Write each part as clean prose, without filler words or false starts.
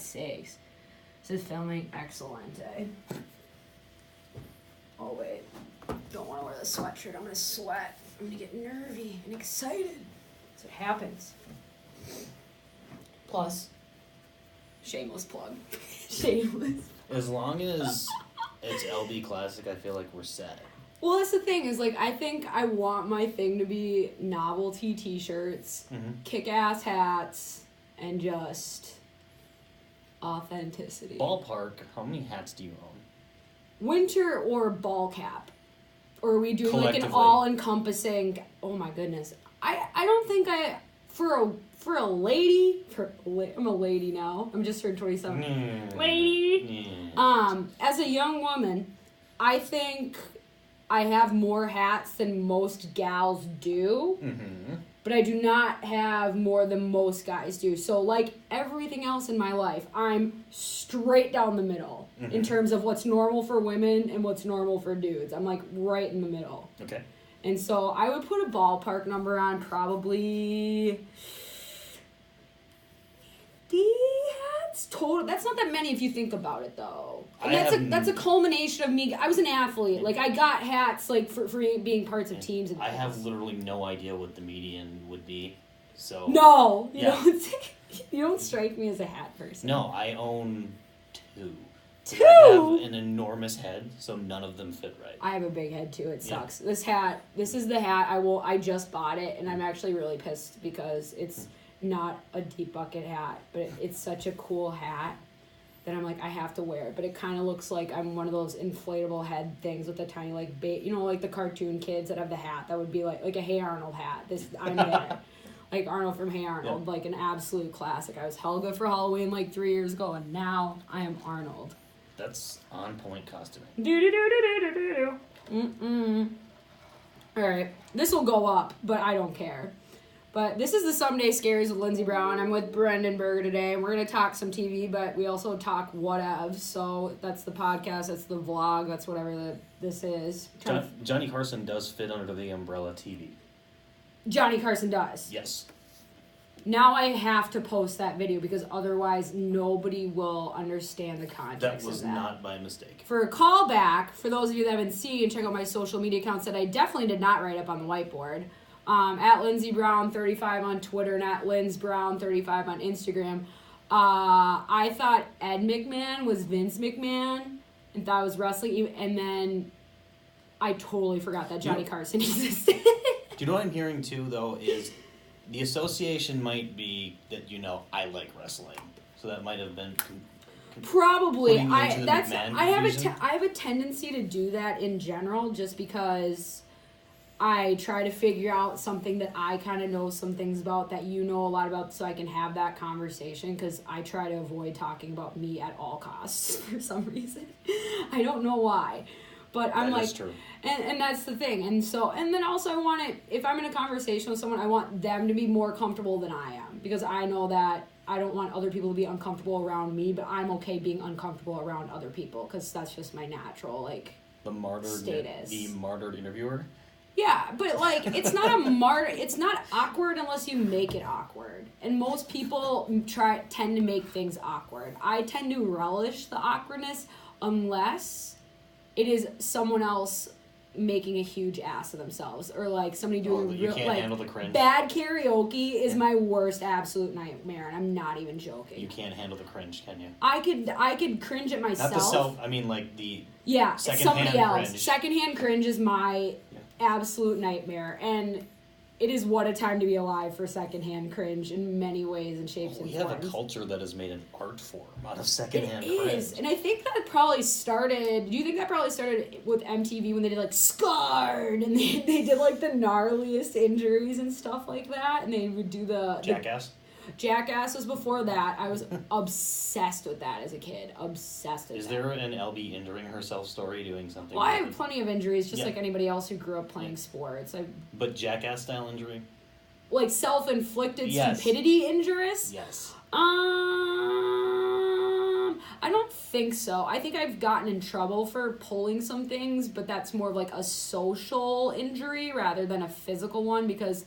sakes. This is filming excelente. Oh, wait. Don't want to wear the sweatshirt. I'm going to sweat. I'm going to get nervy and excited. That's what happens. Plus, shameless plug. Shameless. As long as it's LB Classic, I feel like we're set. Well, that's the thing, is, like, I think I want my thing to be novelty t-shirts, kick-ass hats, and just authenticity. Ballpark, how many hats do you own? Winter or ball cap? Or are we doing, like, an all-encompassing... Oh, my goodness. I don't think For a lady... I'm a lady now. I'm just turned 27. Lady! As a young woman, I think... I have more hats than most gals do, but I do not have more than most guys do. So, like everything else in my life, I'm straight down the middle in terms of what's normal for women and what's normal for dudes. I'm, like, right in the middle. Okay. And so I would put a ballpark number on probably... hats total. That's not that many if you think about it, though. And that's a culmination of me. I was an athlete. Like, I got hats, like, for being parts of teams and I things. have literally no idea what the median would be. So No, you don't strike me as a hat person. No, I own 2. Two? I have an enormous head, so none of them fit right. I have a big head too. It sucks. Yeah. This is the hat I just bought it, and I'm actually really pissed because it's not a deep bucket hat, but it's such a cool hat that I'm like, I have to wear it. But it kind of looks like I'm one of those inflatable head things with the tiny, like, like the cartoon kids that have the hat that would be like a Hey Arnold hat. I'm there. Like Arnold from Hey Arnold, like an absolute classic. I was Helga for Halloween like 3 years ago, and now I am Arnold. That's on point costuming. Alright, this will go up, but I don't care. But this is the Someday Scaries with Lindsey Brown. I'm with Brendan Berger today, and we're going to talk some TV, but we also talk whatevs. So that's the podcast, that's the vlog, that's whatever this is. Johnny Carson does fit under the umbrella TV. Johnny Carson does. Yes. Now I have to post that video because otherwise nobody will understand the context of that. That was not by mistake. For a callback, for those of you that haven't seen, check out my social media accounts that I definitely did not write up on the whiteboard. At Lindsey Brown 35 on Twitter and at Linz Brown 35 on Instagram. I thought Ed McMahon was Vince McMahon and thought it was wrestling, and then I totally forgot that Johnny Carson existed. Do you know what I'm hearing too, though, is the association might be that, I like wrestling. So that might have been probably. I have a tendency to do that in general just because I try to figure out something that I kind of know some things about that you know a lot about so I can have that conversation, because I try to avoid talking about me at all costs for some reason. I don't know why. But I'm like, true. And that's the thing. And then also I want it, if I'm in a conversation with someone, I want them to be more comfortable than I am, because I know that I don't want other people to be uncomfortable around me, but I'm okay being uncomfortable around other people because that's just my natural, status. The martyred interviewer? Yeah, but, it's not a martyr. It's not awkward unless you make it awkward. And most people tend to make things awkward. I tend to relish the awkwardness unless it is someone else making a huge ass of themselves, or somebody doing handle the cringe. Bad karaoke is my worst absolute nightmare, and I'm not even joking. You can't handle the cringe, can you? I could cringe at myself. Not the self. I mean, the somebody else. Cringe. Secondhand cringe is my absolute nightmare, and it is what a time to be alive for secondhand cringe in many ways and shapes and forms. We have a culture that has made an art form out of secondhand cringe. It is, and I think that probably started... Do you think that probably started with MTV when they did, Scarred, and they did, the gnarliest injuries and stuff like that, and they would do the... Jackass? Jackass was before that. I was obsessed with that as a kid. Obsessed with that. Is there an LB injuring herself story doing something? Well, I have plenty of injuries, just like anybody else who grew up playing sports. But Jackass-style injury? Self-inflicted stupidity injuries? Yes. I don't think so. I think I've gotten in trouble for pulling some things, but that's more of a social injury rather than a physical one, because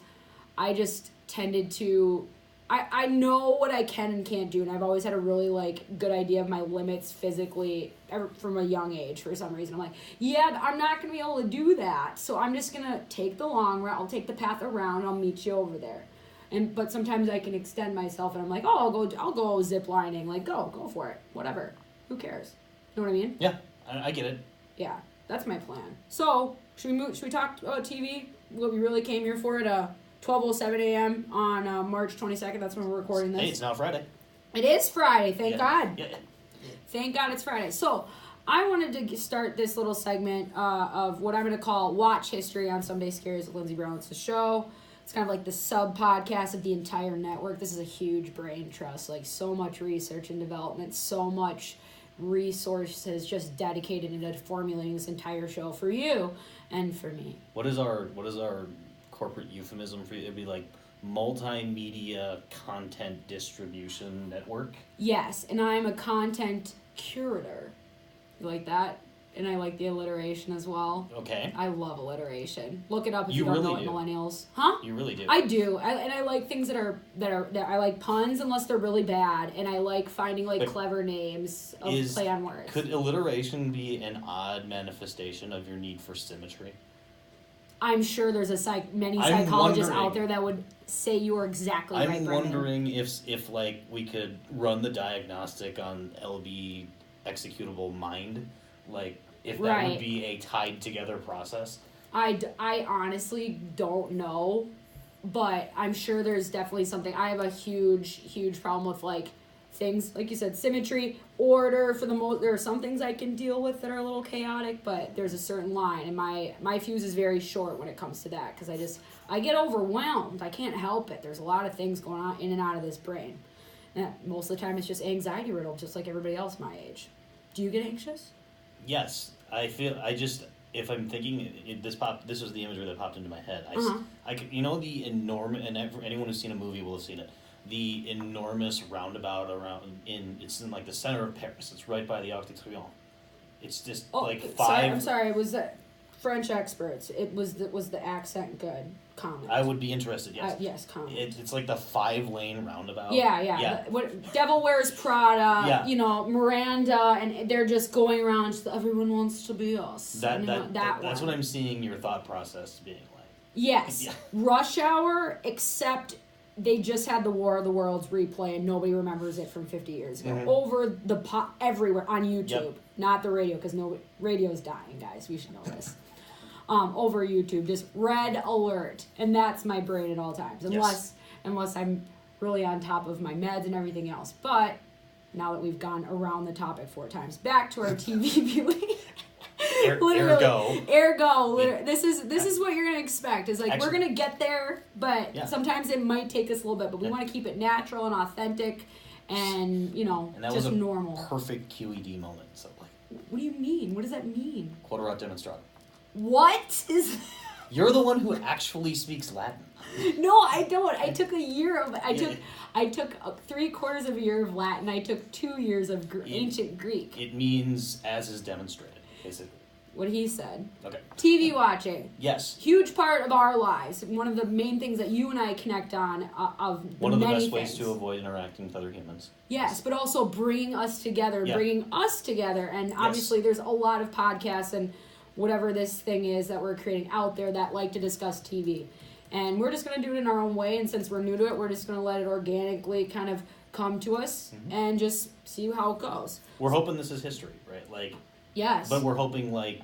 I just tended to I know what I can and can't do, and I've always had a really, like, good idea of my limits physically from a young age for some reason. I'm like, yeah, I'm not going to be able to do that, so I'm just going to take the long route. I'll take the path around, and I'll meet you over there. But sometimes I can extend myself, and I'm like, oh, I'll go zip lining. Like, go for it. Whatever. Who cares? You know what I mean? Yeah, I get it. Yeah, that's my plan. So, should we talk about TV? What we really came here for at 12:07 a.m. on March 22nd. That's when we're recording this. Hey, it's now Friday. It is Friday, thank God. Yeah. Thank God it's Friday. So, I wanted to start this little segment of what I'm going to call Watch History on Someday Scaries with Lindsey Brown. It's a show. It's kind of like the sub-podcast of the entire network. This is a huge brain trust. Like, so much research and development, so much resources just dedicated into formulating this entire show for you and for me. What is our corporate euphemism for you? It'd be like multimedia content distribution network. Yes, and I'm a content curator. You like that? And I like the alliteration as well. Okay. I love alliteration. Look it up if you don't really know what do. Millennials. Huh? You really do. I do. I like things that I like puns unless they're really bad, and I like finding like clever names of play on words. Could alliteration be an odd manifestation of your need for symmetry? I'm sure there's many psychologists out there that would say you are exactly right, Brendan. I'm wondering if like we could run the diagnostic on LB executable mind, like if that would be a tied together process. I honestly don't know, but I'm sure there's definitely something. I have a huge problem with like things like you said, symmetry, order. For the most, there are some things I can deal with that are a little chaotic, but there's a certain line, and my fuse is very short when it comes to that because I get overwhelmed. I can't help it. There's a lot of things going on in and out of this brain, and most of the time it's just anxiety riddled, just like everybody else my age. Do you get anxious? Yes, if I'm thinking this was the imagery that popped into my head. You know the enormous, and anyone who's seen a movie will have seen it. The enormous roundabout it's in like the center of Paris. It's right by the Arc de Triomphe. It's just I'm sorry. It was French experts. Was the accent good? Comment. I would be interested. Yes. Yes. Comment. It's like the 5-lane roundabout. Yeah. What Devil Wears Prada? Yeah. You know, Miranda, and they're just going around. Just, everyone wants to be us. That's what I'm seeing your thought process being like. Yes. Yeah. Rush Hour, except they just had the War of the Worlds replay, and nobody remembers it from 50 years ago. Mm-hmm. Over the everywhere on YouTube, not the radio, because radio's dying, guys. We should know this. Over YouTube, just red alert, and that's my brain at all times, unless I'm really on top of my meds and everything else. But now that we've gone around the topic 4 times, back to our TV viewing. Ergo. This is what you're gonna expect. Is like actually, we're gonna get there, but sometimes it might take us a little bit. But we want to keep it natural and authentic, and that just was a normal. Perfect QED moment. So like, what do you mean? What does that mean? Quoterat demonstrata. What is? You're the one who actually speaks Latin. No, I don't. I took a year of. I took 3/4 of a year of Latin. I took 2 years of ancient Greek. It means as is demonstrated. Basically. What he said. Okay. TV watching. Yes. Huge part of our lives. One of the main things that you and I connect on one of the best ways to avoid interacting with other humans. Yes, but also bringing us together, and obviously there's a lot of podcasts and whatever this thing is that we're creating out there that like to discuss TV. And we're just going to do it in our own way, and since we're new to it, we're just going to let it organically kind of come to us and just see how it goes. We're hoping this is history, right? Like. Yes. But we're hoping, like,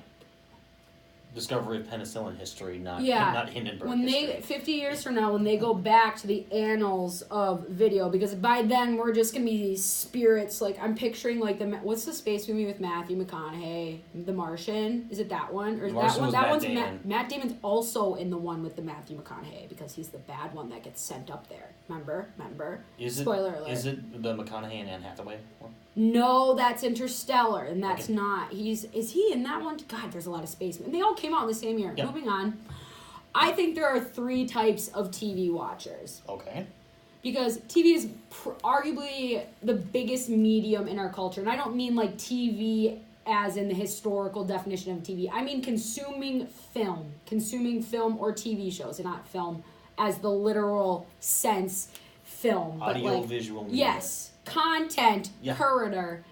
discovery of penicillin history, not Hindenburg history. 50 years from now, when they go back to the annals of video, because by then we're just going to be these spirits, like, I'm picturing, like, what's the space movie with Matthew McConaughey? The Martian? Is it that one? Or that one? That one's Matt Damon's also in the one with the Matthew McConaughey, because he's the bad one that gets sent up there. Remember? Spoiler alert. Is it the McConaughey and Anne Hathaway one? No, that's Interstellar, and that's not. Is he in that one? God, there's a lot of spacemen. They all came out in the same year. Yep. Moving on. I think there are 3 types of TV watchers. Okay. Because TV is arguably the biggest medium in our culture, and I don't mean like TV as in the historical definition of TV. I mean consuming film or TV shows, and not film as the literal sense. film. Audio, but visual media. Yes. Content, curator.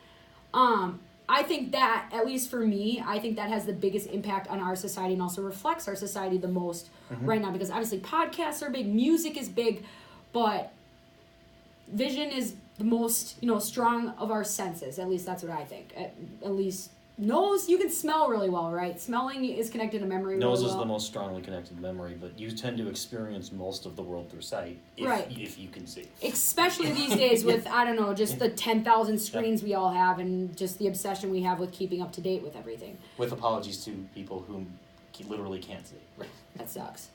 I think that, at least for me, I think that has the biggest impact on our society and also reflects our society the most right now, because obviously podcasts are big, music is big, but vision is the most, strong of our senses. At least that's what I think. At least nose, you can smell really well, right? Smelling is connected to memory really well. Nose is the most strongly connected to memory, but you tend to experience most of the world through sight if you can see. Especially these days with, I don't know, just the 10,000 screens we all have and just the obsession we have with keeping up to date with everything. With apologies to people who literally can't see. That sucks.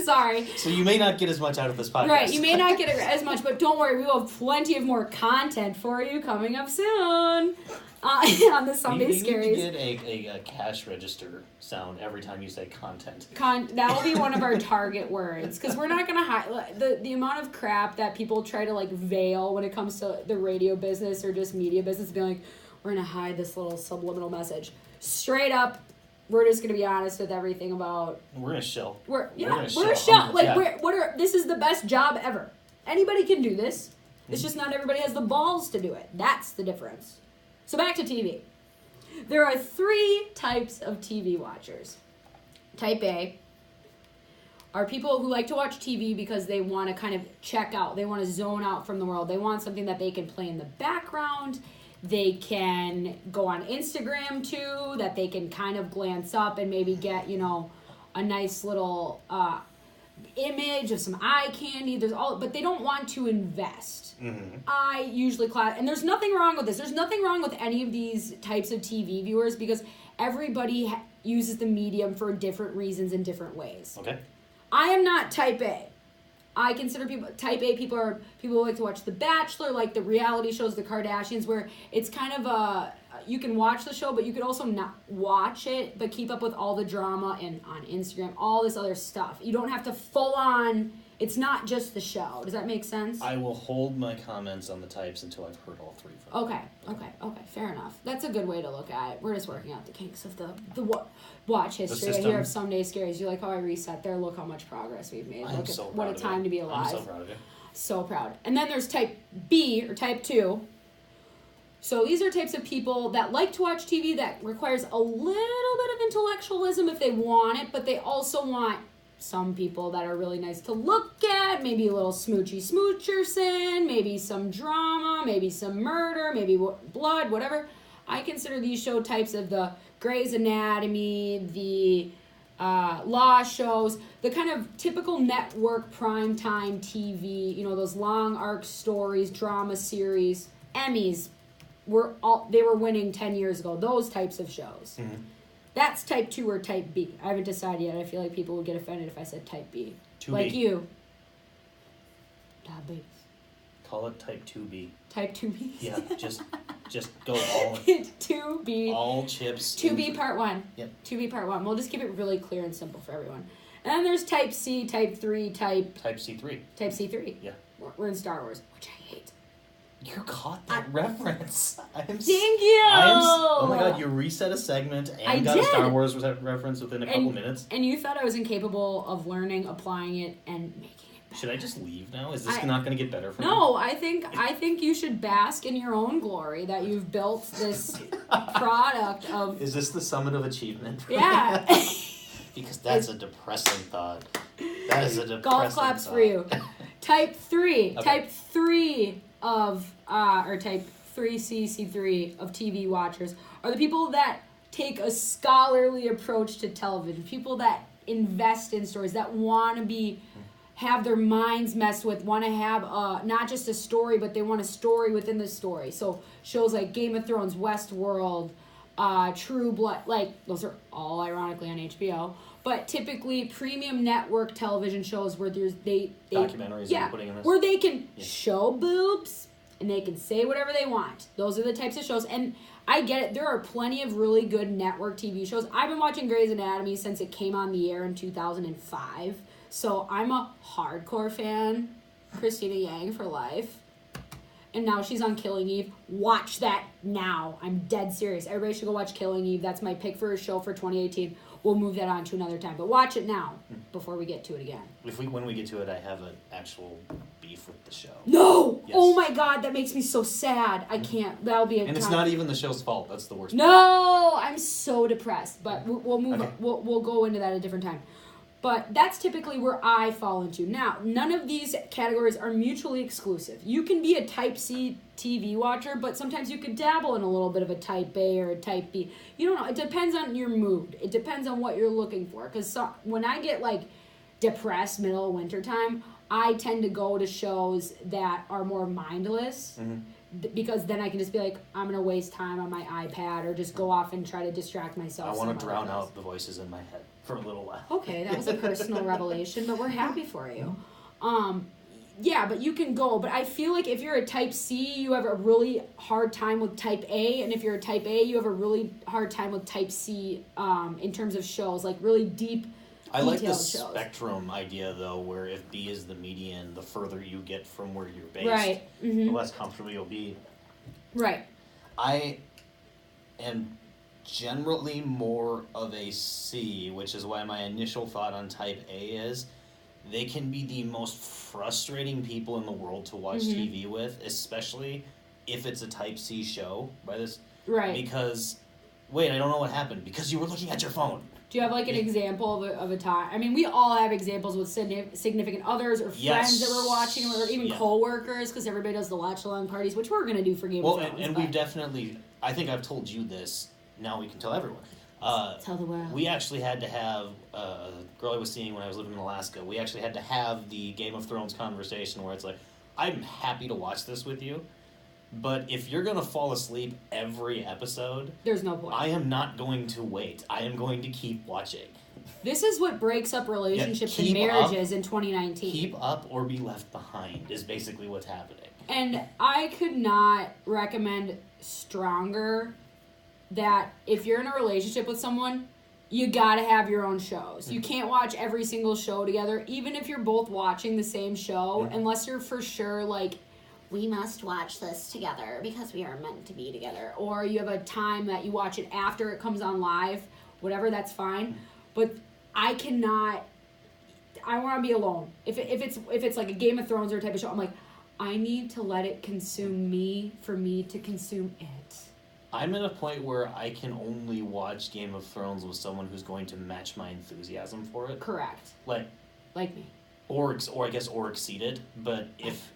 Sorry. So you may not get as much out of this podcast. Right, you may not get as much, but don't worry, we will have plenty of more content for you coming up soon on the Sunday Scaries. You need to get a cash register sound every time you say content. That will be one of our target words, because we're not going to hide the amount of crap that people try to veil when it comes to the radio business or just media business, being like, we're going to hide this little subliminal message. Straight up, we're just gonna be honest with everything about. We're gonna shell. We're a shell. This is the best job ever. Anybody can do this. It's just not everybody has the balls to do it. That's the difference. So back to TV. There are 3 types of TV watchers. Type A are people who like to watch TV because they want to kind of check out. They want to zone out from the world. They want something that they can play in the background. They can go on Instagram too, that they can kind of glance up and maybe get, a nice little image of some eye candy. But they don't want to invest. Mm-hmm. I usually and there's nothing wrong with this. There's nothing wrong with any of these types of TV viewers, because everybody uses the medium for different reasons in different ways. Okay. I am not type A. I consider type A people are people who like to watch The Bachelor, like the reality shows, the Kardashians, where it's kind of you can watch the show, but you could also not watch it, but keep up with all the drama and on Instagram, all this other stuff. You don't have to full on. It's not just the show. Does that make sense? I will hold my comments on the types until I've heard all 3 from them. Okay. Fair enough. That's a good way to look at it. We're just working out the kinks of the watch history. I hear of Sunday Scaries. You're like, oh, I reset there. Look how much progress we've made. What a time to be alive. I'm so proud of you. So proud. And then there's type B or type 2. So these are types of people that like to watch TV that requires a little bit of intellectualism if they want it, but they also want some people that are really nice to look at, maybe a little smoocherson, maybe some drama, maybe some murder, maybe blood, whatever. I consider these show types of the Grey's Anatomy, the law shows, the kind of typical network primetime TV, those long arc stories, drama series, Emmys, they were winning 10 years ago, those types of shows. Mm-hmm. That's type 2 or type B. I haven't decided yet. I feel like people would get offended if I said type B. 2B. Like you. Diabetes. Call it type 2B. Type 2B? Yeah, just go all 2B. All chips. 2B part 1. Yep. 2B part 1. We'll just keep it really clear and simple for everyone. And then there's type C, type 3, type C3. Type C3. Yeah. We're in Star Wars, which I hate. You caught that reference. Thank you. Oh my god, you reset a segment and got a Star Wars reference within a couple minutes. And you thought I was incapable of learning, applying it, and making it better. Should I just leave now? Is this not going to get better for me? No, I think you should bask in your own glory that you've built this product of... Is this the summit of achievement? Yeah. Because that's a depressing thought. That is a depressing golf claps thought. For you. Type 3. Okay. Type 3 of... or type 3C3 of TV watchers are the people that take a scholarly approach to television. People that invest in stories, that want to have their minds messed with, want to have not just a story, but they want a story within the story. So shows like Game of Thrones, Westworld, True Blood, those are all ironically on HBO. But typically premium network television shows where they documentaries are putting in this. Where they can show boobs and they can say whatever they want. Those are the types of shows. And I get it. There are plenty of really good network TV shows. I've been watching Grey's Anatomy since it came on the air in 2005. So I'm a hardcore fan. Christina Yang for life. And now she's on Killing Eve. Watch that now. I'm dead serious. Everybody should go watch Killing Eve. That's my pick for a show for 2018. We'll move that on to another time. But watch it now before we get to it again. When we get to it, I have an actual beef with the show. No! Yes. Oh my god, that makes me so sad. I can't. That'll be a And it's not even the show's fault. That's the worst No! part. I'm so depressed. But we'll move Okay. on. We'll go into that at a different time. But that's typically where I fall into. Now, none of these categories are mutually exclusive. You can be a Type C TV watcher, but sometimes you could dabble in a little bit of a Type A or a Type B. You don't know. It depends on your mood. It depends on what you're looking for. Because when I get, like, depressed middle of winter time, I tend to go to shows that are more mindless. Because then I can just be like, I'm going to waste time on my iPad or just go off and try to distract myself. I want to drown out the voices in my head for a little while. Okay, that was a personal revelation, but we're happy for you. Yeah, but you can go. But I feel like if you're a Type C, you have a really hard time with Type A. And if you're a Type A, you have a really hard time with Type C in terms of shows, like really deep, I like the shows. spectrum idea, though, where if B is the median, the further you get from where you're based, Right. the less comfortable you'll be. Right. I am generally more of a C, which is why my initial thought on Type A is they can be the most frustrating people in the world to watch TV with, especially if it's a Type C show by this. Right. Because, wait, I don't know what happened. Because you were looking at your phone. Do you have like an example of a time? I mean, we all have examples with significant others or friends that we're watching, or even co-workers, because everybody does the watch-along parties, which we're going to do for Game of Thrones. And we've definitely, I think I've told you this, now we can tell everyone. Tell the world. We actually had to have, a girl I was seeing when I was living in Alaska, we actually had to have the Game of Thrones conversation where it's like, I'm happy to watch this with you, but if you're going to fall asleep every episode, there's no point. I am not going to wait. I am going to keep watching. This is what breaks up relationships and marriages in 2019. Keep up or be left behind is basically what's happening. And I could not recommend stronger that if you're in a relationship with someone, you gotta have your own shows. You can't watch every single show together, even if you're both watching the same show, unless you're for sure like, we must watch this together because we are meant to be together. Or you have a time that you watch it after it comes on live, whatever, that's fine. But I want to be alone. If it's like a Game of Thrones or type of show, I'm like, I need to let it consume me for me to consume it. I'm at a point where I can only watch Game of Thrones with someone who's going to match my enthusiasm for it. Correct. Like me. Or exceed it. But if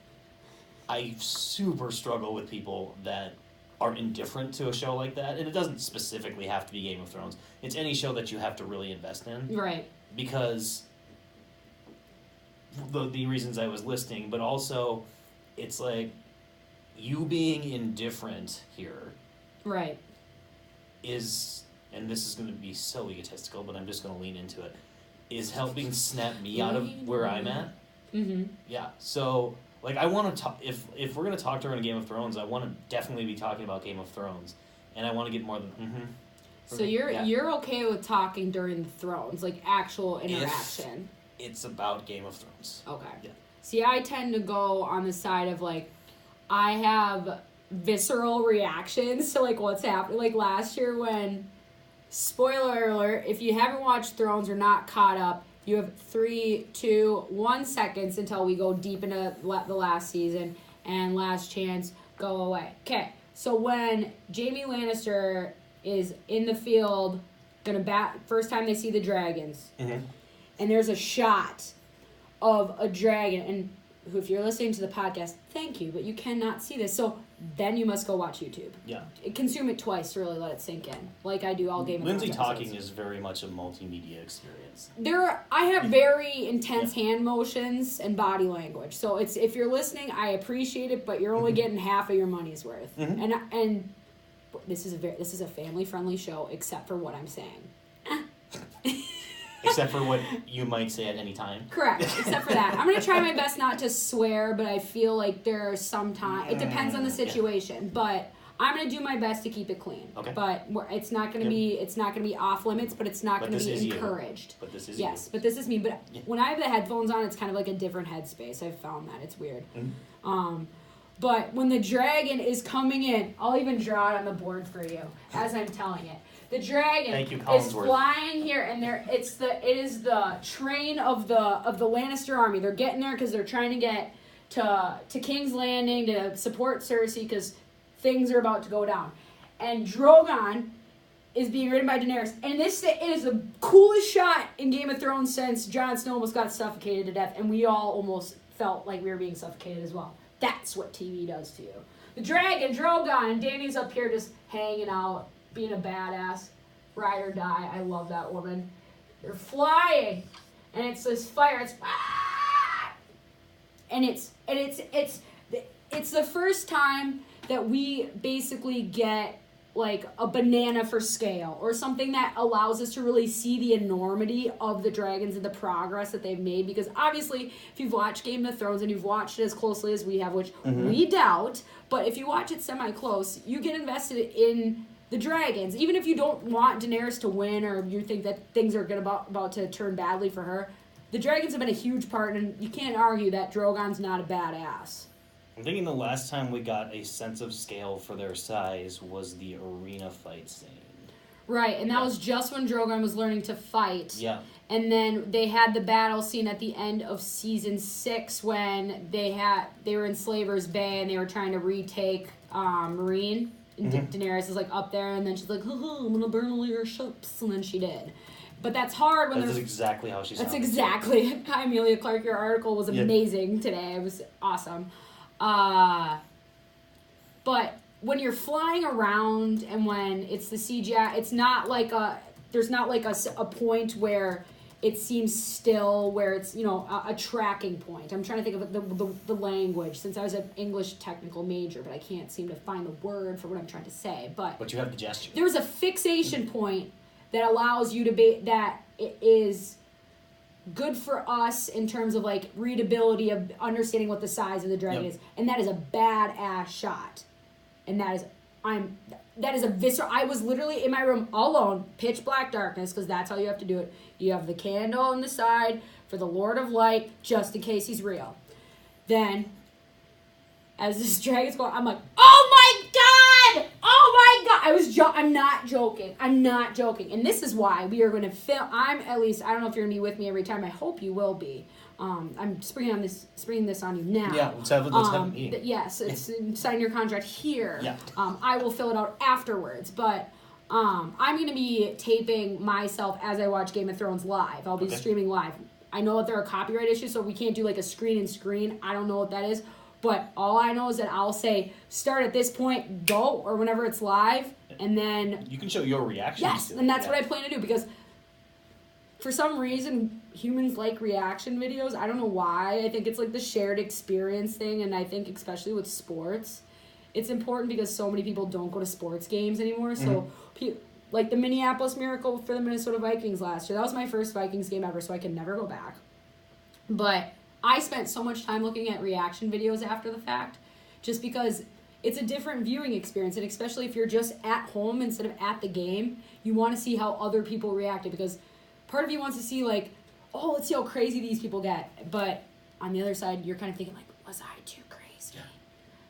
I super struggle with people that are indifferent to a show like that, and it doesn't specifically have to be Game of Thrones. It's any show that you have to really invest in. Right. Because the reasons I was listing, but also it's like you being indifferent here. Right. Is, and this is going to be so egotistical, but I'm just going to lean into it, is helping snap me out of where I'm at. Mm-hmm. Yeah, so, like, I want to talk, if we're going to talk during Game of Thrones, I want to definitely be talking about Game of Thrones, and I want to get more than, So you're okay with talking during the Thrones, like actual interaction? If it's about Game of Thrones. Okay. Yeah. See, I tend to go on the side of, like, I have visceral reactions to, like, what's happening. Like, last year when, spoiler alert, if you haven't watched Thrones or not caught up, you have 3, 2, 1 seconds until we go deep into the last season, and last chance, go away. Okay, so when Jaime Lannister is in the field, gonna bat, first time they see the dragons, and there's a shot of a dragon, and if you're listening to the podcast, thank you, but you cannot see this, so then you must go watch YouTube. Yeah. Consume it twice to really let it sink in, like I do all Game of Thrones Lindsey talking episodes. is very much a multimedia experience. I have very intense hand motions and body language, so it's, if you're listening, I appreciate it, but you're only getting half of your money's worth. And this is a family friendly show, except for what I'm saying. Except for what you might say at any time. Correct, except for that. I'm going to try my best not to swear, but I feel like there are some time. It depends on the situation, but I'm going to do my best to keep it clean. Okay. But it's not going to be off limits, but it's not going to be encouraged. But this is yes, but this is me. But when I have the headphones on, it's kind of like a different headspace. I've found that. It's weird. But when the dragon is coming in, I'll even draw it on the board for you as I'm telling it. The dragon is flying here, and it is the train of the Lannister army. They're getting there because they're trying to get to King's Landing to support Cersei because things are about to go down. And Drogon is being ridden by Daenerys. And it is the coolest shot in Game of Thrones since Jon Snow almost got suffocated to death, and we all almost felt like we were being suffocated as well. That's what TV does to you. The dragon, Drogon, and Dany's up here just hanging out, being a badass. Ride or die. I love that woman. They're flying, and it's this fire. It's and it's the first time that we basically get like a banana for scale or something that allows us to really see the enormity of the dragons and the progress that they've made, because obviously if you've watched Game of Thrones and you've watched it as closely as we have, which we doubt, but if you watch it semi-close, you get invested in the dragons. Even if you don't want Daenerys to win or you think that things are about to turn badly for her, the dragons have been a huge part, and you can't argue that Drogon's not a badass. I'm thinking the last time we got a sense of scale for their size was the arena fight scene. Right, and that was just when Drogon was learning to fight. Yeah. And then they had the battle scene at the end of season 6 when they were in Slaver's Bay and they were trying to retake Marine. And Daenerys is like up there, and then she's like, I'm gonna burn all your ships, and then she did. But that's hard when That's exactly how she sounds. That's exactly. Hi, Amelia Clark. Your article was amazing today. It was awesome. But when you're flying around and when it's the CGI, it's not like there's not like a point where it seems still, where it's, a tracking point. I'm trying to think of the language, since I was an English technical major, but I can't seem to find the word for what I'm trying to say. But you have the gesture. There's a fixation point that allows you to be, that it is good for us in terms of like readability of understanding what the size of the dragon is, and that is a badass shot, and that is a visceral. I was literally in my room alone, pitch black darkness, because that's how you have to do it. You have the candle on the side for the Lord of Light, just in case he's real. Then, as this dragon's going, I'm like, oh my god! Oh my god! I'm not joking. And this is why we are going to film. I don't know if you're going to be with me every time. I hope you will be. I'm springing this on you now. Yeah, let's have a meeting. Yes, sign your contract here. Yeah. I will fill it out afterwards, but I'm going to be taping myself as I watch Game of Thrones live. I'll be streaming live. I know that there are copyright issues, so we can't do like a screen. I don't know what that is. But all I know is that I'll say, start at this point, go, or whenever it's live, and then... You can show your reaction. Yes, and that's what I plan to do, because for some reason, humans like reaction videos. I don't know why. I think it's like the shared experience thing, and I think especially with sports, it's important because so many people don't go to sports games anymore. So, like the Minneapolis Miracle for the Minnesota Vikings last year, that was my first Vikings game ever, so I can never go back. But I spent so much time looking at reaction videos after the fact, just because it's a different viewing experience, and especially if you're just at home instead of at the game, you want to see how other people reacted, because part of you wants to see like, oh, let's see how crazy these people get, but on the other side, you're kind of thinking like, was I too crazy? Yeah.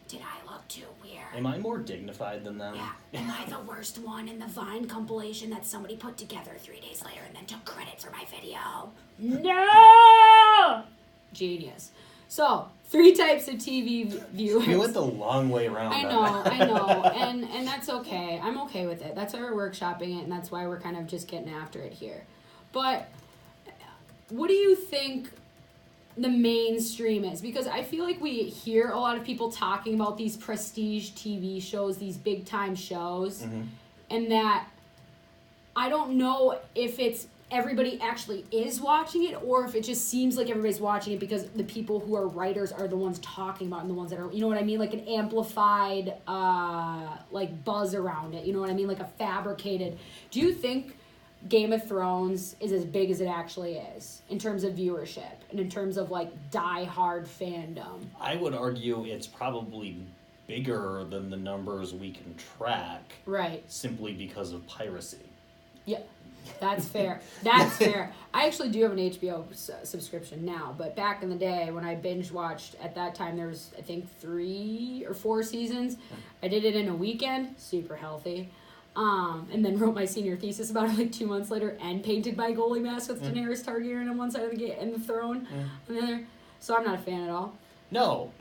Did I look too weird? Am I more dignified than them? Yeah. Am I the worst one in the Vine compilation that somebody put together 3 days later and then took credit for my video? No! Genius. So, 3 types of TV viewers. We went the long way around. I know. And that's okay. I'm okay with it. That's why we're workshopping it, and that's why we're kind of just getting after it here. But what do you think the mainstream is? Because I feel like we hear a lot of people talking about these prestige TV shows, these big-time shows, and that I don't know if it's everybody actually is watching it, or if it just seems like everybody's watching it because the people who are writers are the ones talking about it, and the ones that are, you know what I mean, like an amplified like buzz around it, you know what I mean, like a fabricated. Do you think Game of Thrones is as big as it actually is in terms of viewership and in terms of like die-hard fandom? I would argue it's probably bigger than the numbers we can track, right, simply because of piracy. Yeah. That's fair. That's fair. I actually do have an HBO subscription now, but back in the day when I binge watched, at that time there was, I think, 3 or 4 seasons. I did it in a weekend, super healthy, and then wrote my senior thesis about it like 2 months later, and painted my goalie mask with Daenerys Targaryen on one side of the gate and the throne on the other. So I'm not a fan at all. No.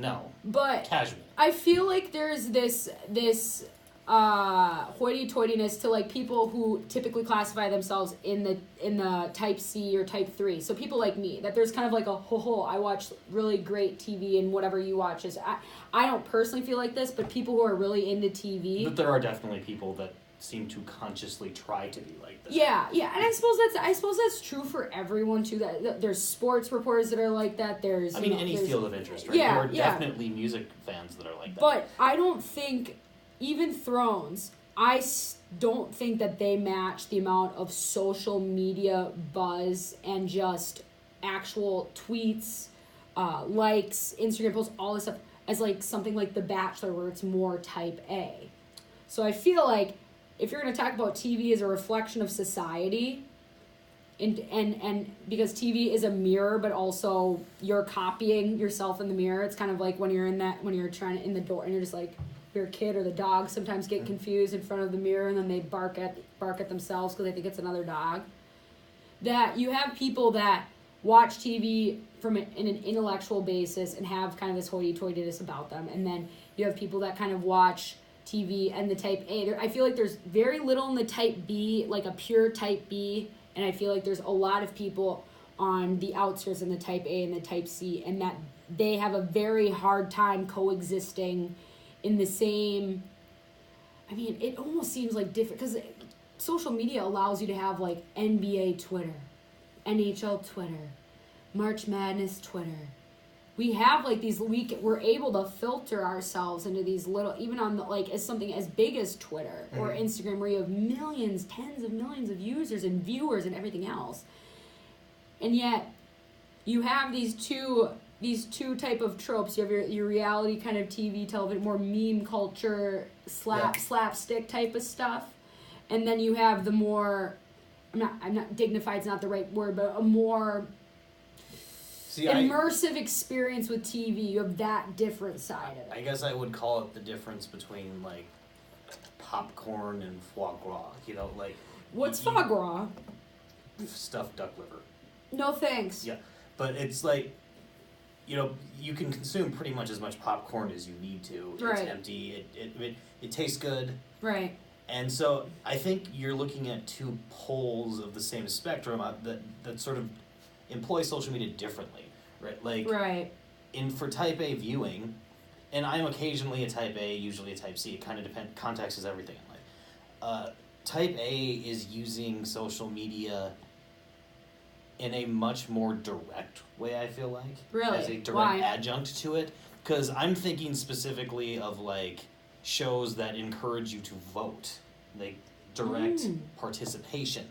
But casual. I feel like there's this hoity-toityness to like people who typically classify themselves in the type C or type 3. So people like me, that there's kind of like I watch really great TV and whatever you watch is. I don't personally feel like this, but people who are really into TV. But there are definitely people that seem to consciously try to be like that. Yeah, and I suppose that's true for everyone too. That there's sports reporters that are like that. There's any field of interest, right? Yeah, there are definitely music fans that are like that. But I don't think even Thrones. I don't think that they match the amount of social media buzz and just actual tweets, likes, Instagram posts, all this stuff as like something like The Bachelor where it's more type A. So I feel like if you're going to talk about TV as a reflection of society, and because TV is a mirror, but also you're copying yourself in the mirror. It's kind of like when you're in the door and you're just like, your kid or the dog sometimes get confused in front of the mirror and then they bark at themselves because they think it's another dog. That you have people that watch TV in an intellectual basis and have kind of this hoity-toityness about them, and then you have people that kind of watch TV and the type A. I feel like there's very little in the type B, like a pure type B, and I feel like there's a lot of people on the outskirts in the type A and the type C, and that they have a very hard time coexisting in the same. I mean, it almost seems like different because social media allows you to have like NBA Twitter, NHL Twitter, March Madness Twitter. We have like these we're able to filter ourselves into these little, even on the, like as something as big as Twitter or Instagram where you have millions, tens of millions of users and viewers and everything else. And yet you have these two type of tropes. You have your reality kind of TV, television, more meme culture, slapstick type of stuff. And then you have the more, I'm not dignified's not the right word, but a more immersive experience with TV. You have that different side of it. I guess I would call it the difference between like popcorn and foie gras. Like what's foie gras? Stuffed duck liver. No thanks. Yeah, but it's like, you can consume pretty much as much popcorn as you need to. Right. It's empty. It tastes good. Right. And so I think you're looking at two poles of the same spectrum that sort of employ social media differently, right? Like, right. For type A viewing, and I'm occasionally a type A, usually a type C. It kind of depends. Context is everything in life. Type A is using social media in a much more direct way, I feel like. Really? As a direct Why? adjunct to it. Because I'm thinking specifically of, like, shows that encourage you to vote. Like, direct participation.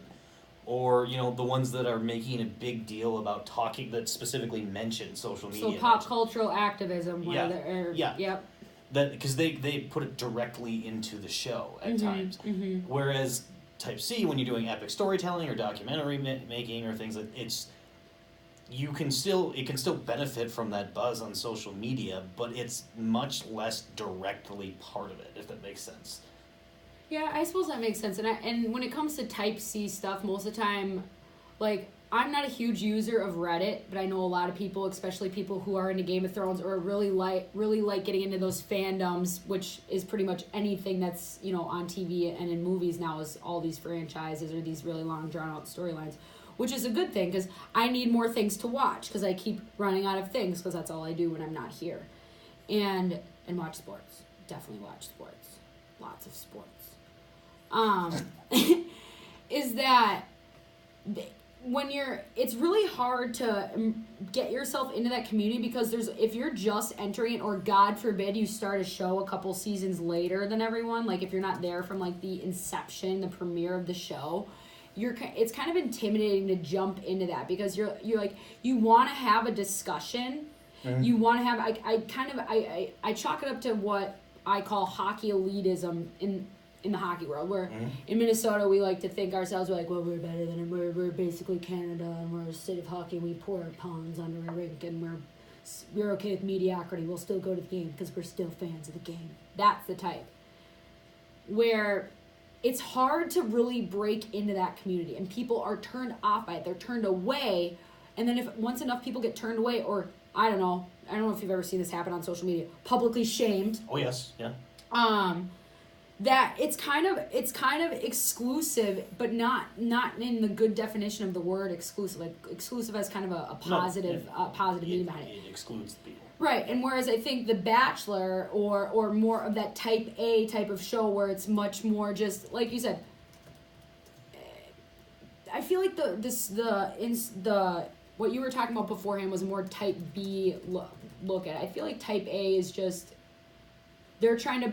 Or, the ones that are making a big deal about talking, that specifically mention social media. So pop cultural activism. Yep. Because they put it directly into the show at times. Mm-hmm. Whereas type C, when you're doing epic storytelling or documentary making or things like it can still benefit from that buzz on social media, but it's much less directly part of it, if that makes sense. Yeah, I suppose that makes sense. And when it comes to type C stuff, most of the time, like, I'm not a huge user of Reddit, but I know a lot of people, especially people who are into Game of Thrones or really like getting into those fandoms, which is pretty much anything that's, on TV and in movies now is all these franchises or these really long drawn out storylines, which is a good thing because I need more things to watch because I keep running out of things because that's all I do when I'm not here. And watch sports. Definitely watch sports. Lots of sports. Is that it's really hard to get yourself into that community because if you're just entering it, or God forbid you start a show a couple seasons later than everyone, like if you're not there from like the inception, the premiere of the show, it's kind of intimidating to jump into that because you're like, you want to have a discussion. Mm-hmm. You want to have, I chalk it up to what I call hockey elitism in the hockey world, where in Minnesota we like to think ourselves, we're better than them. We're basically Canada, and we're a state of hockey. We pour our pawns under a rink, and we're okay with mediocrity. We'll still go to the game because we're still fans of the game. That's the type where it's hard to really break into that community, and people are turned off by it. They're turned away, and then once enough people get turned away, or I don't know if you've ever seen this happen on social media, publicly shamed. Oh yes, yeah. That it's kind of exclusive, but not in the good definition of the word exclusive. Like exclusive as kind of a positive meaning behind it. It excludes people. Right, and whereas I think The Bachelor or more of that type A type of show where it's much more just like you said. I feel like the what you were talking about beforehand was more type B look at it. I feel like type A is just they're trying to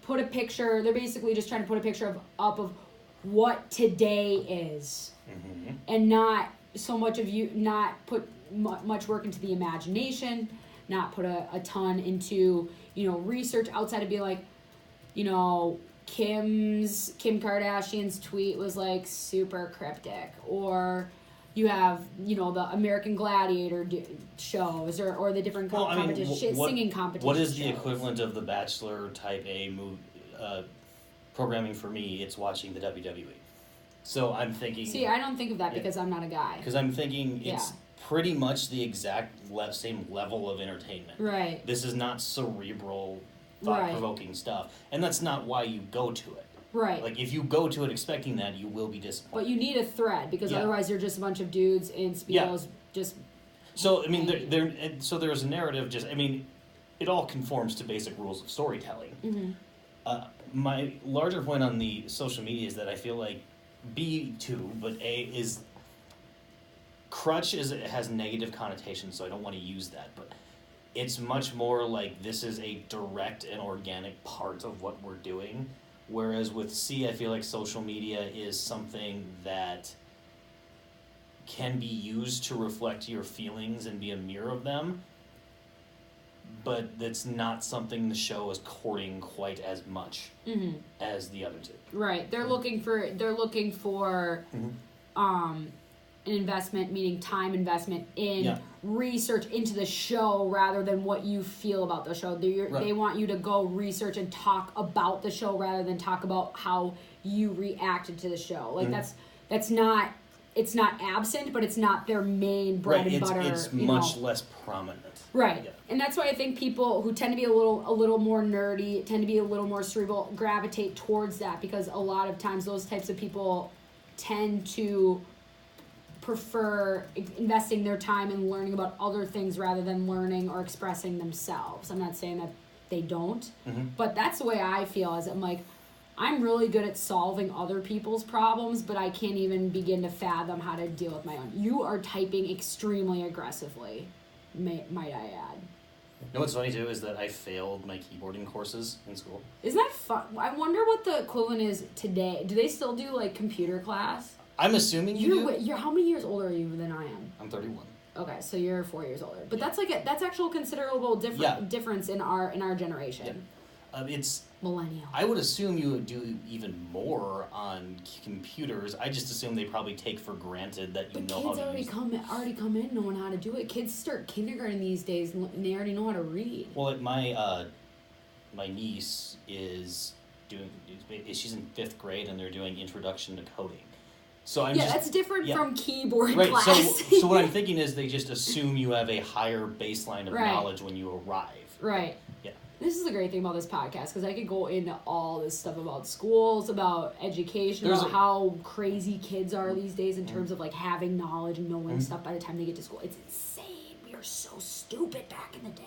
put a picture. They're basically just trying to put a picture of what today is, and not so much of you not put much work into the imagination, not put a ton into research outside of being like, Kim Kardashian's tweet was like super cryptic, or you have the American Gladiator shows or the different singing competitions. What is the shows. equivalent of the Bachelor type A programming for me? It's watching the WWE. So I'm thinking. See, I don't think of that because I'm not a guy. Because I'm thinking it's pretty much the exact same level of entertainment. Right. This is not cerebral, thought-provoking stuff, and that's not why you go to it. Right. Like, if you go to it expecting that, you will be disappointed. But you need a thread, because otherwise you're just a bunch of dudes in Speedos just... So, I mean, there's a narrative it all conforms to basic rules of storytelling. Mm-hmm. My larger point on the social media is that I feel like B, too, but A is... Crutch it has negative connotations, so I don't want to use that, but it's much more like this is a direct and organic part of what we're doing. Whereas with C, I feel like social media is something that can be used to reflect your feelings and be a mirror of them, but that's not something the show is courting quite as much as the other two. Right. They're looking for an investment, meaning time investment in research into the show rather than what you feel about the show. They want you to go research and talk about the show rather than talk about how you reacted to the show. Like that's not, it's not absent, but it's not their main bread and butter. It's much less prominent. Right. Yeah. And that's why I think people who tend to be a little more nerdy, tend to be a little more cerebral, gravitate towards that, because a lot of times those types of people tend to prefer investing their time in learning about other things rather than learning or expressing themselves. I'm not saying that they don't, but that's the way I feel. Is I'm really good at solving other people's problems, but I can't even begin to fathom how to deal with my own. You are typing extremely aggressively, might I add. You know what's funny too is that I failed my keyboarding courses in school. Isn't that fun? I wonder what the equivalent is today. Do they still do computer class? I'm assuming you do. You're how many years older are you than I am? I'm 31. Okay, so you're 4 years older. But that's that's actual considerable difference in our generation. Yeah. It's millennial. I would assume you would do even more on computers. I just assume they probably take for granted that you know how to use them. Kids already come in knowing how to do it. Kids start kindergarten these days and they already know how to read. Well, like my niece is she's in 5th grade and they're doing introduction to coding. So that's different from keyboard right, class. So what I'm thinking is they just assume you have a higher baseline of knowledge when you arrive. Right. Yeah. This is the great thing about this podcast, because I could go into all this stuff about schools, about education, about how crazy kids are these days in terms of having knowledge and knowing stuff by the time they get to school. It's insane. We are so stupid back in the day.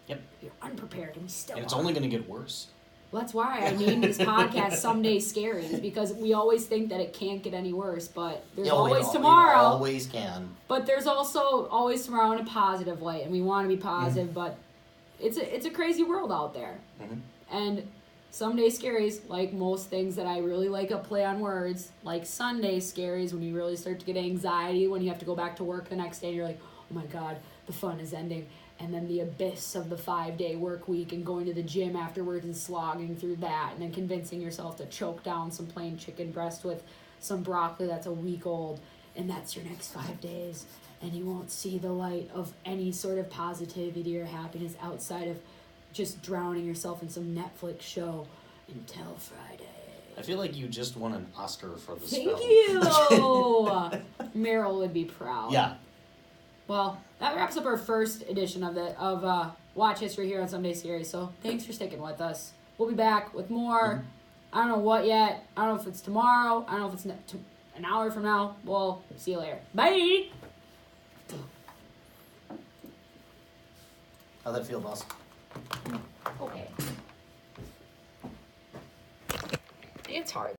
Yep. We are unprepared, and we still And it's are. only going to get worse. Well, that's why I named this podcast Someday Scaries, because we always think that it can't get any worse, but there's always tomorrow. It always can. But there's also always tomorrow in a positive light, and we want to be positive, but it's a crazy world out there. And Someday Scaries, like most things that I really like a play on words, like Sunday Scaries, when you really start to get anxiety, when you have to go back to work the next day, and you're like, oh my God, the fun is ending. And then the abyss of the 5-day work week and going to the gym afterwards and slogging through that, and then convincing yourself to choke down some plain chicken breast with some broccoli that's a week old, and that's your next 5 days. And you won't see the light of any sort of positivity or happiness outside of just drowning yourself in some Netflix show until Friday. I feel like you just won an Oscar for this Thank film. you! Meryl would be proud. Yeah. Well, that wraps up our first edition of Watch History here on Sunday Scaries. So thanks for sticking with us. We'll be back with more. Mm-hmm. I don't know what yet. I don't know if it's tomorrow. I don't know if it's an hour from now. We'll see you later. Bye! How'd that feel, boss? Okay. It's hard.